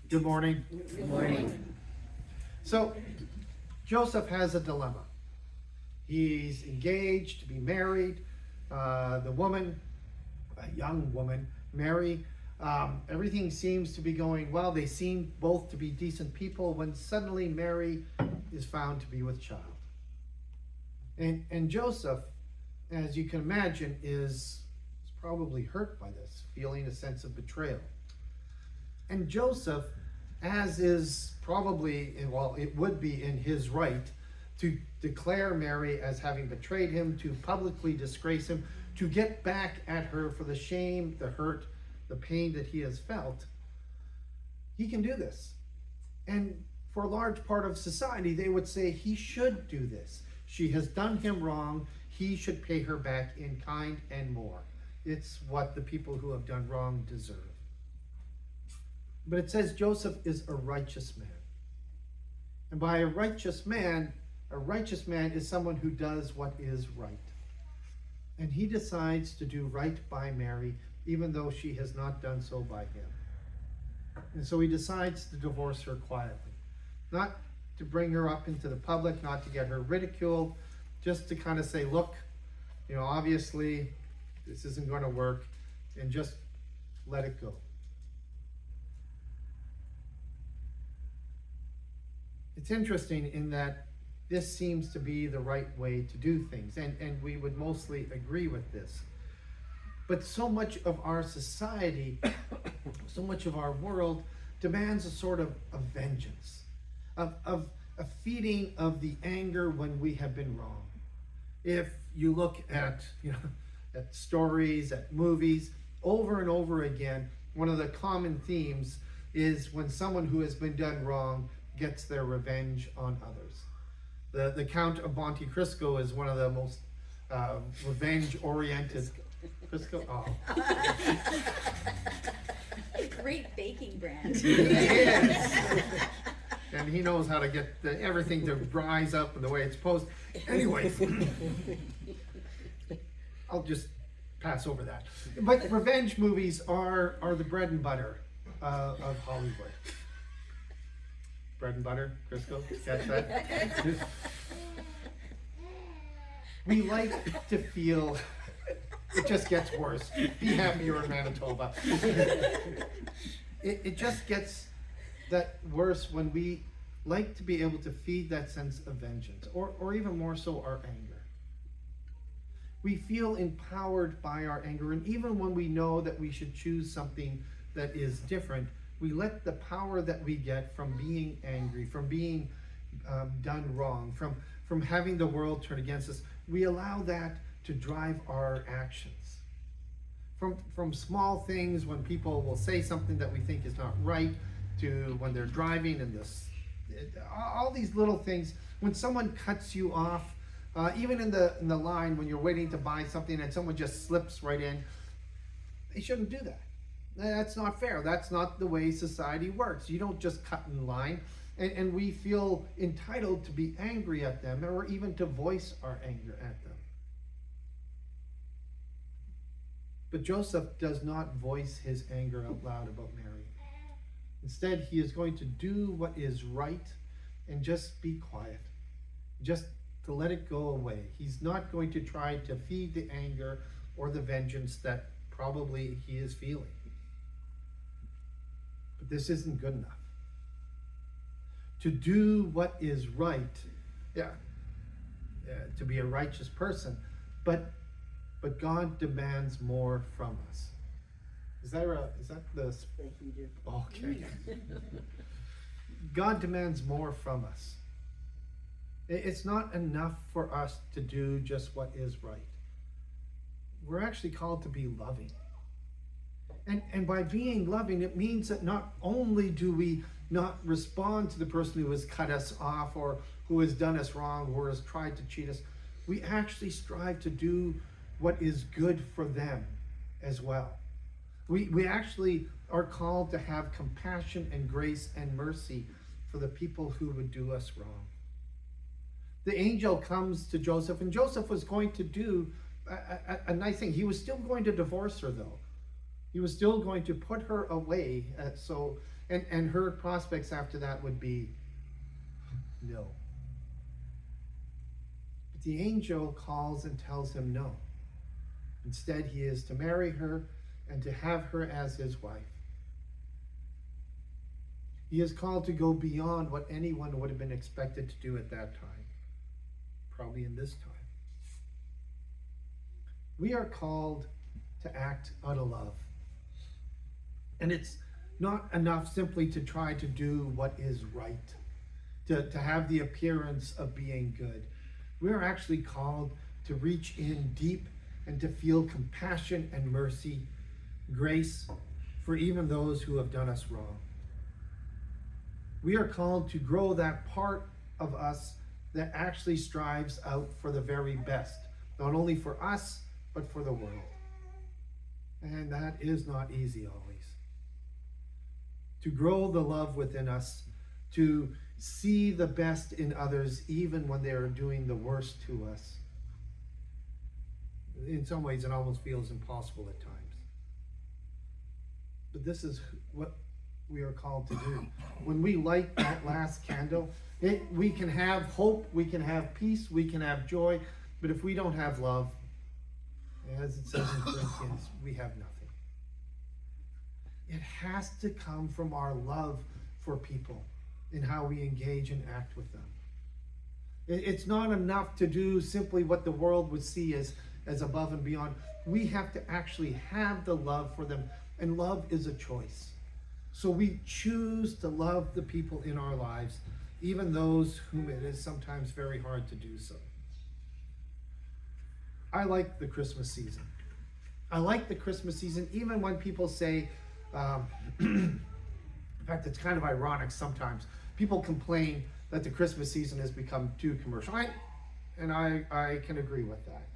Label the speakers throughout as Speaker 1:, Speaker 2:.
Speaker 1: Good morning.
Speaker 2: Good morning.
Speaker 1: So, Joseph has a dilemma. He's engaged to be married. The woman, a young woman, Mary, everything seems to be going well. They seem both to be decent people when suddenly Mary is found to be with child. And Joseph, as you can imagine, is probably hurt by this, feeling a sense of betrayal. And Joseph, as is probably, well, it would be in his right to declare Mary as having betrayed him, to publicly disgrace him, to get back at her for the shame, the hurt, the pain that he has felt. He can do this. And for a large part of society, they would say he should do this. She has done him wrong. He should pay her back in kind and more. It's what the people who have done wrong deserve. But it says Joseph is a righteous man. And by a righteous man is someone who does what is right. And he decides to do right by Mary, even though she has not done so by him. And so he decides to divorce her quietly. Not to bring her up into the public, not to get her ridiculed, just to kind of say, look, obviously this isn't going to work, and just let it go. It's interesting in that this seems to be the right way to do things, and we would mostly agree with this. But so much of our society, so much of our world demands a sort of vengeance, of a feeding of the anger when we have been wrong. If you look at, at stories, at movies, over and over again, one of the common themes is when someone who has been done wrong gets their revenge on others. The Count of Monte Cristo is one of the most revenge-oriented. Crisco? Oh.
Speaker 2: A great baking brand.
Speaker 1: Yes. And he knows how to get everything to rise up in the way it's supposed. Anyways, I'll just pass over that. But revenge movies are the bread and butter of Hollywood. Bread and butter, Crisco, catch that? We like to feel, it just gets worse. Be happy you're in Manitoba. It just gets that worse when we like to be able to feed that sense of vengeance, or even more so, our anger. We feel empowered by our anger, and even when we know that we should choose something that is different, we let the power that we get from being angry, from being done wrong, from having the world turn against us, we allow that to drive our actions. From small things, when people will say something that we think is not right, to when they're driving and all these little things. When someone cuts you off, even in the line when you're waiting to buy something and someone just slips right in, they shouldn't do that. That's not fair. That's not the way society works. You don't just cut in line, and we feel entitled to be angry at them, or even to voice our anger at them. But Joseph does not voice his anger out loud about Mary. Instead, he is going to do what is right and just be quiet, just to let it go away. He's not going to try to feed the anger or the vengeance that probably he is feeling. But this isn't good enough. To do what is right, to be a righteous person, but God demands more from us. Is that the
Speaker 2: Hebrew?
Speaker 1: Okay. God demands more from us. It's not enough for us to do just what is right. We're actually called to be loving. And by being loving, it means that not only do we not respond to the person who has cut us off, or who has done us wrong, or has tried to cheat us, we actually strive to do what is good for them as well. We actually are called to have compassion and grace and mercy for the people who would do us wrong. The angel comes to Joseph, and Joseph was going to do a nice thing. He was still going to divorce her, though. He was still going to put her away so And her prospects after that would be no. But the angel calls and tells him no. Instead, he is to marry her and to have her as his wife. He is called to go beyond what anyone would have been expected to do at that time, probably in this time. We are called to act out of love. And it's not enough simply to try to do what is right, to have the appearance of being good. We are actually called to reach in deep and to feel compassion and mercy, grace for even those who have done us wrong. We are called to grow that part of us that actually strives out for the very best, not only for us, but for the world. And that is not easy always. To grow the love within us, to see the best in others, even when they are doing the worst to us. In some ways, it almost feels impossible at times. But this is what we are called to do. When we light that last candle, we can have hope, we can have peace, we can have joy, but if we don't have love, as it says in Corinthians, we have nothing. It has to come from our love for people in how we engage and act with them. It's not enough to do simply what the world would see as above and beyond. We have to actually have the love for them, and love is a choice. So we choose to love the people in our lives, even those whom it is sometimes very hard to do so. I like the Christmas season. I like the Christmas season even when people say, in fact, it's kind of ironic sometimes. People complain that the Christmas season has become too commercial. I can agree with that.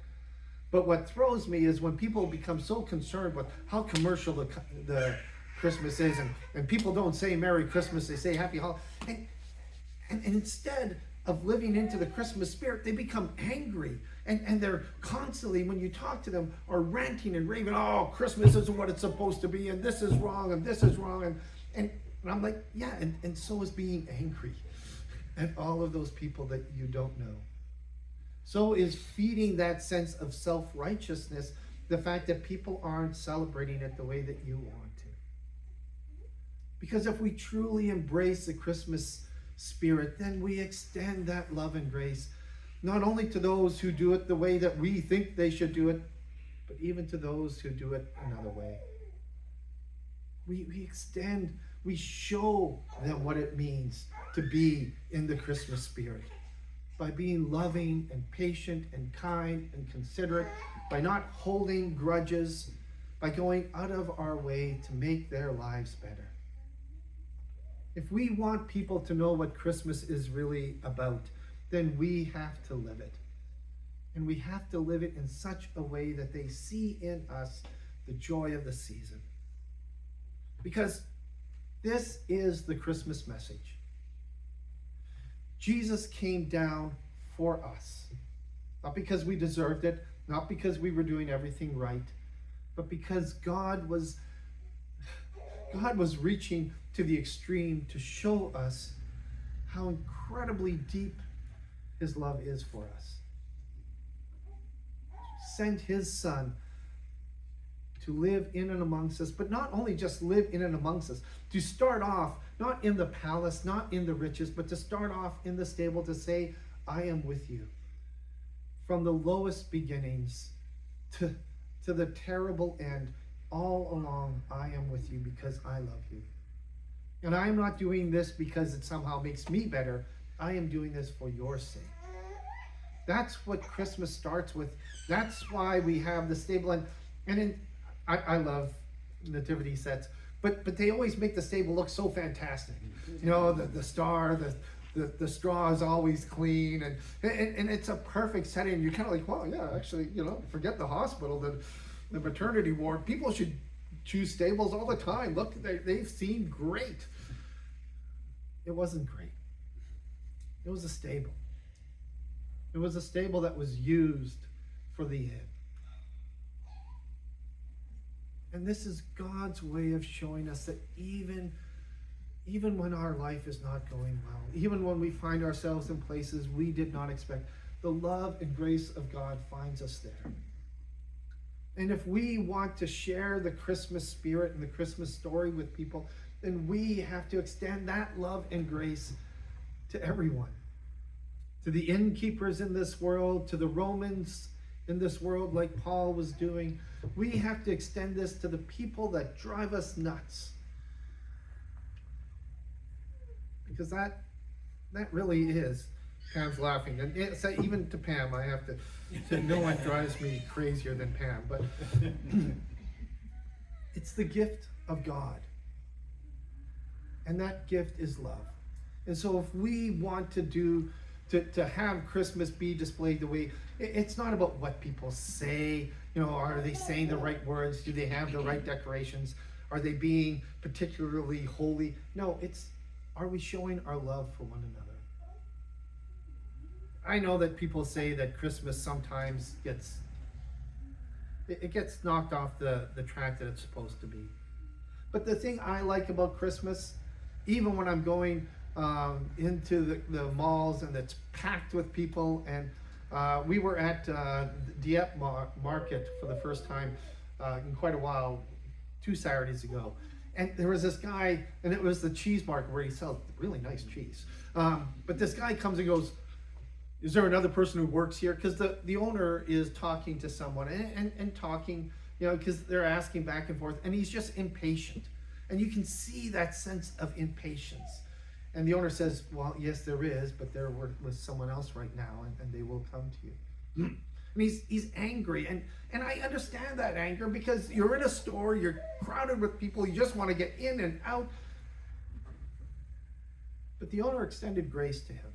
Speaker 1: But what throws me is when people become so concerned with how commercial the Christmas is, and people don't say Merry Christmas, they say Happy Holiday. And instead of living into the Christmas spirit, they become angry. And they're constantly, when you talk to them, are ranting and raving, oh, Christmas isn't what it's supposed to be, and this is wrong, and this is wrong. And I'm like, yeah, and so is being angry at all of those people that you don't know. So is feeding that sense of self-righteousness, the fact that people aren't celebrating it the way that you want to. Because if we truly embrace the Christmas spirit, then we extend that love and grace, not only to those who do it the way that we think they should do it, but even to those who do it another way. We show them what it means to be in the Christmas spirit by being loving and patient and kind and considerate, by not holding grudges, by going out of our way to make their lives better. If we want people to know what Christmas is really about, then we have to live it. And we have to live it in such a way that they see in us the joy of the season. Because this is the Christmas message. Jesus came down for us. Not because we deserved it, not because we were doing everything right, but because God was reaching to the extreme to show us how incredibly deep his love is for us. Sent his son to live in and amongst us, but not only just live in and amongst us, to start off not in the palace, not in the riches, but to start off in the stable, to say, I am with you. From the lowest beginnings to the terrible end, all along, I am with you because I love you. And I am not doing this because it somehow makes me better. I am doing this for your sake. That's what Christmas starts with. That's why we have the stable. I love nativity sets, but they always make the stable look so fantastic. You know, the star, the straw is always clean, and it's a perfect setting. You're kind of like, well, yeah, actually, you know, forget the hospital, the maternity ward. People should choose stables all the time. Look, they've seen great. It wasn't great. It was a stable. It was a stable that was used for the inn. And this is God's way of showing us that even even when our life is not going well, even when we find ourselves in places we did not expect, the love and grace of God finds us there. And if we want to share the Christmas spirit and the Christmas story with people, then we have to extend that love and grace to everyone. To the innkeepers in this world, to the Romans in this world, like Paul was doing. We have to extend this to the people that drive us nuts. Because that really is. Pam's laughing. And it's, even to Pam, I have to say, no one drives me crazier than Pam. But it's the gift of God. And that gift is love. And so if we want to have Christmas be displayed the way, it's not about what people say. You know, are they saying the right words? Do they have the right decorations? Are they being particularly holy? No, are we showing our love for one another? I know that people say that Christmas sometimes gets knocked off the track that it's supposed to be. But the thing I like about Christmas, even when I'm going into the malls and it's packed with people, and we were at Dieppe Market for the first time in quite a while, 2 Saturdays ago. And there was this guy, and it was the cheese market where he sells really nice cheese. But this guy comes and goes, "Is there another person who works here?" Because the owner is talking to someone and talking, you know, because they're asking back and forth, and he's just impatient. And you can see that sense of impatience. And the owner says, "Well, yes, there is, but they're with someone else right now, and they will come to you." And he's angry, and I understand that anger, because you're in a store, you're crowded with people, you just want to get in and out. But the owner extended grace to him.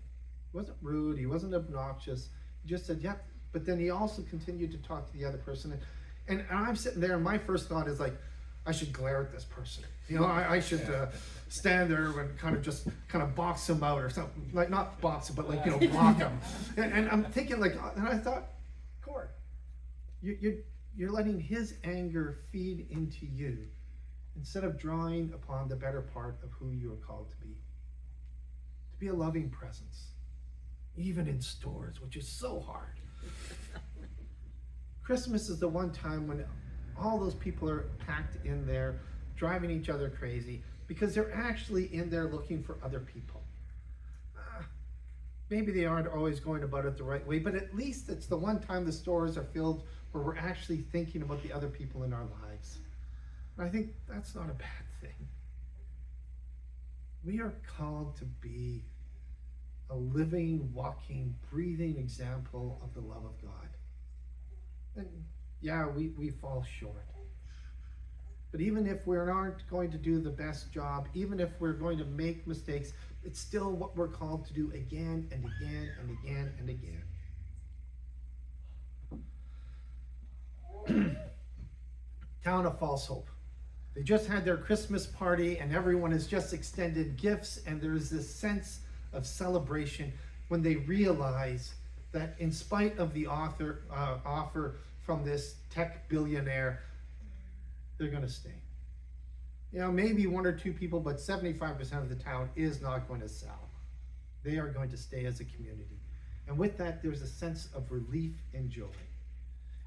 Speaker 1: He wasn't rude, he wasn't obnoxious. He just said, "Yep." But then he also continued to talk to the other person. And I'm sitting there, and my first thought is like, I should glare at this person. You know, I should stand there and kind of box him out or something. Like, not box him, but like, you know, block him. And I'm thinking like, and I thought, Cord, you're letting his anger feed into you instead of drawing upon the better part of who you are called to be. To be a loving presence, even in stores, which is so hard. Christmas is the one time when all those people are packed in there, driving each other crazy, because they're actually in there looking for other people. Maybe they aren't always going about it the right way, but at least it's the one time the stores are filled where we're actually thinking about the other people in our lives. And I think that's not a bad thing. We are called to be a living, walking, breathing example of the love of God. And yeah, we fall short. But even if we aren't going to do the best job, even if we're going to make mistakes, it's still what we're called to do again and again and again and again. Town of False Hope. They just had their Christmas party, and everyone has just extended gifts, and there's this sense of celebration when they realize that in spite of the offer from this tech billionaire, they're going to stay. You know, maybe 1 or 2 people, but 75% of the town is not going to sell. They are going to stay as a community. And with that, there's a sense of relief and joy.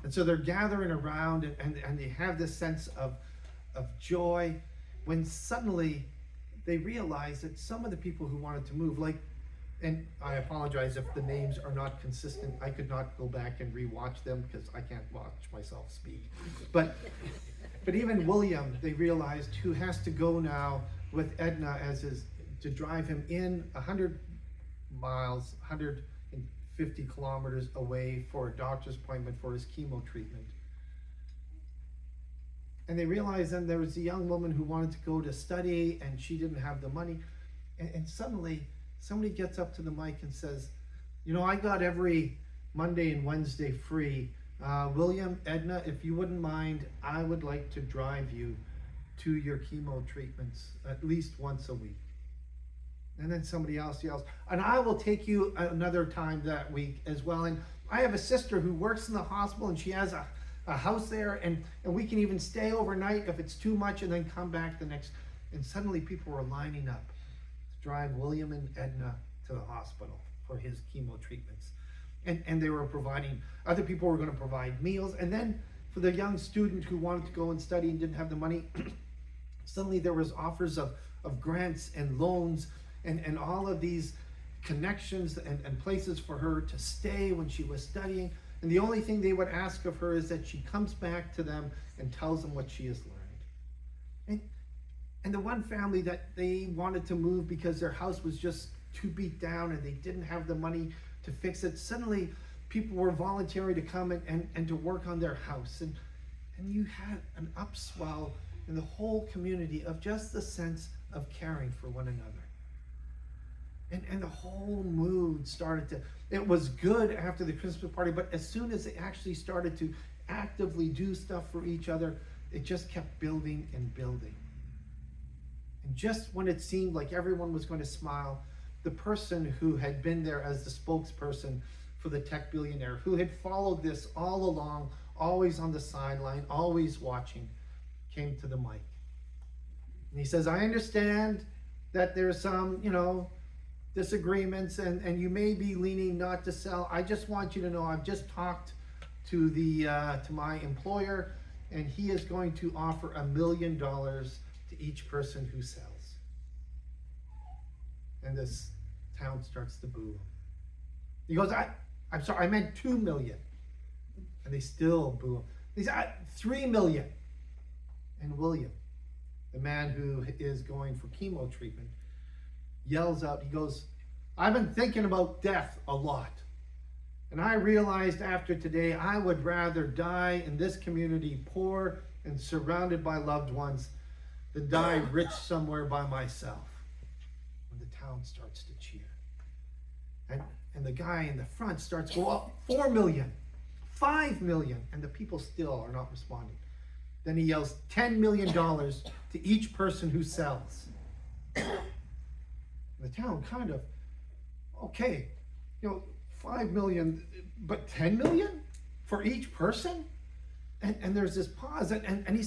Speaker 1: And so they're gathering around, and they have this sense of joy when suddenly they realize that some of the people who wanted to move, like, and I apologize if the names are not consistent. I could not go back and rewatch them because I can't watch myself speak. But even William, they realized, who has to go now with Edna to drive him in 100 miles, 150 kilometers away for a doctor's appointment for his chemo treatment. And they realized then there was a young woman who wanted to go to study, and she didn't have the money. And suddenly, somebody gets up to the mic and says, "You know, I got every Monday and Wednesday free. William, Edna, if you wouldn't mind, I would like to drive you to your chemo treatments at least once a week." And then somebody else yells, "And I will take you another time that week as well. And I have a sister who works in the hospital, and she has a house there, and we can even stay overnight if it's too much and then come back the next." And suddenly people were lining up. drive William and Edna to the hospital for his chemo treatments. And they were providing, other people were going to provide meals. And then for the young student who wanted to go and study and didn't have the money, suddenly there was offers of grants and loans and all of these connections and places for her to stay when she was studying. And the only thing they would ask of her is that she comes back to them and tells them what she has learned. And the one family that they wanted to move because their house was just too beat down and they didn't have the money to fix it, suddenly people were volunteering to come and to work on their house. And you had an upswell in the whole community of just the sense of caring for one another. And the whole mood started to, it was good after the Christmas party, but as soon as they actually started to actively do stuff for each other, it just kept building and building. And just when it seemed like everyone was going to smile, the person who had been there as the spokesperson for the tech billionaire, who had followed this all along, always on the sideline, always watching, came to the mic. And he says, I understand that there's some, disagreements and you may be leaning not to sell. I just want you to know I've just talked to to my employer, and he is going to offer $1 million to each person who sells. And this town starts to boo him. He goes, I'm sorry, I meant 2 million. And they still boo him. He said, 3 million. And William, the man who is going for chemo treatment, yells out, he goes, I've been thinking about death a lot. And I realized after today, I would rather die in this community poor and surrounded by loved ones than die rich somewhere by myself. And the town starts to cheer. And the guy in the front starts to go up, 4 million, 5 million, and the people still are not responding. Then he yells, $10 million to each person who sells. The town kind of, okay, 5 million, but 10 million for each person? And there's this pause, and he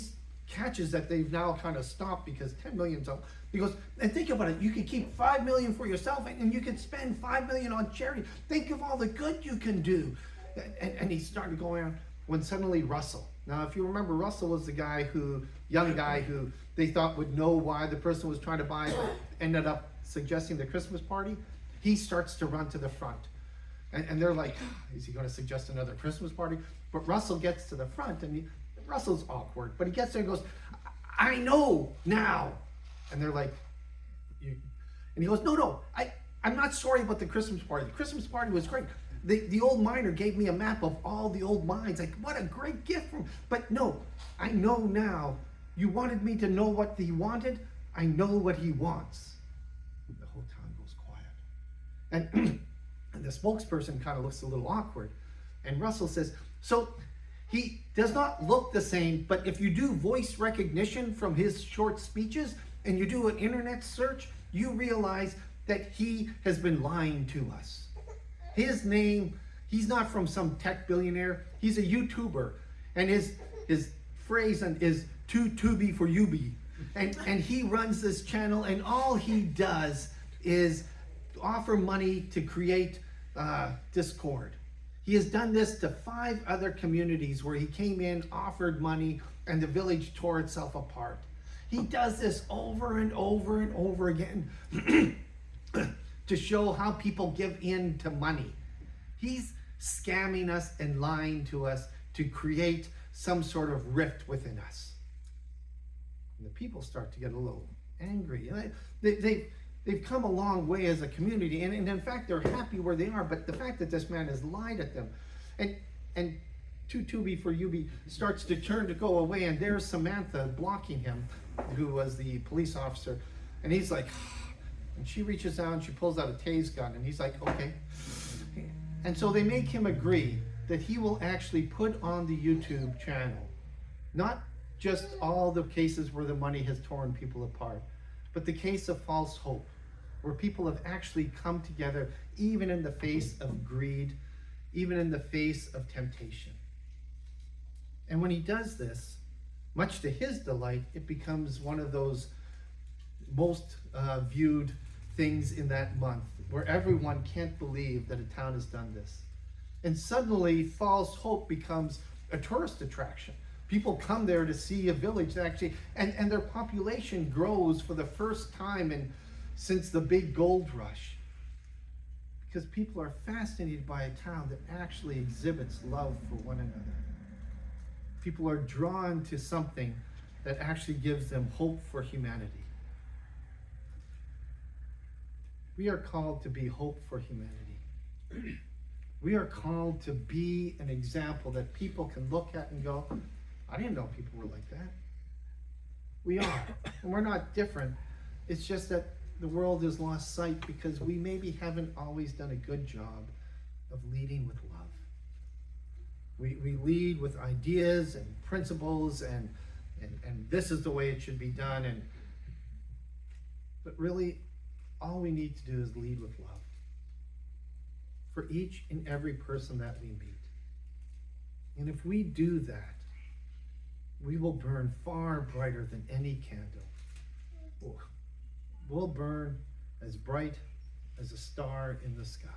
Speaker 1: catches that they've now kind of stopped because 10 million's up. He goes, and think about it, you could keep 5 million for yourself and you could spend 5 million on charity. Think of all the good you can do. And he started going on when suddenly Russell. Now, if you remember, Russell was the young guy who they thought would know why the person was trying to buy, but ended up suggesting the Christmas party. He starts to run to the front. And they're like, is he going to suggest another Christmas party? But Russell gets to the front, and Russell's awkward, but he gets there and goes, I know now. And they're like, and he goes, no, I'm not sorry about the Christmas party. The Christmas party was great. The old miner gave me a map of all the old mines. Like, what a great gift from, but no, I know now. You wanted me to know what he wanted. I know what he wants. The whole town goes quiet. And the spokesperson kind of looks a little awkward. And Russell says, so he does not look the same, but if you do voice recognition from his short speeches and you do an internet search, you realize that he has been lying to us. His name, he's not from some tech billionaire, he's a YouTuber. And his phrase is too tubi for Ubi. And he runs this channel, and all he does is offer money to create discord. He has done this to 5 other communities where he came in, offered money, and the village tore itself apart. He does this over and over and over again to show how people give in to money. He's scamming us and lying to us to create some sort of rift within us. And the people start to get a little angry. They've come a long way as a community, and in fact, they're happy where they are, but the fact that this man has lied at them, and tubi for Ubi starts to turn to go away, and there's Samantha blocking him, who was the police officer, and he's like, and she reaches out and she pulls out a tase gun, and he's like, okay. And so they make him agree that he will actually put on the YouTube channel, not just all the cases where the money has torn people apart, but the case of false hope, where people have actually come together even in the face of greed, even in the face of temptation. And when he does this, much to his delight, it becomes one of those most viewed things in that month where everyone can't believe that a town has done this. And suddenly Falls Hope becomes a tourist attraction. People come there to see a village that actually, and their population grows for the first time since the big gold rush. Because people are fascinated by a town that actually exhibits love for one another. People are drawn to something that actually gives them hope for humanity. We are called to be hope for humanity. We are called to be an example that people can look at and go, I didn't know people were like that. We are, and we're not different. It's just that the world has lost sight because we maybe haven't always done a good job of leading with love. We lead with ideas and principles and this is the way it should be done, but really all we need to do is lead with love for each and every person that we meet. And if we do that, we will burn far brighter than any candle. We'll burn as bright as a star in the sky.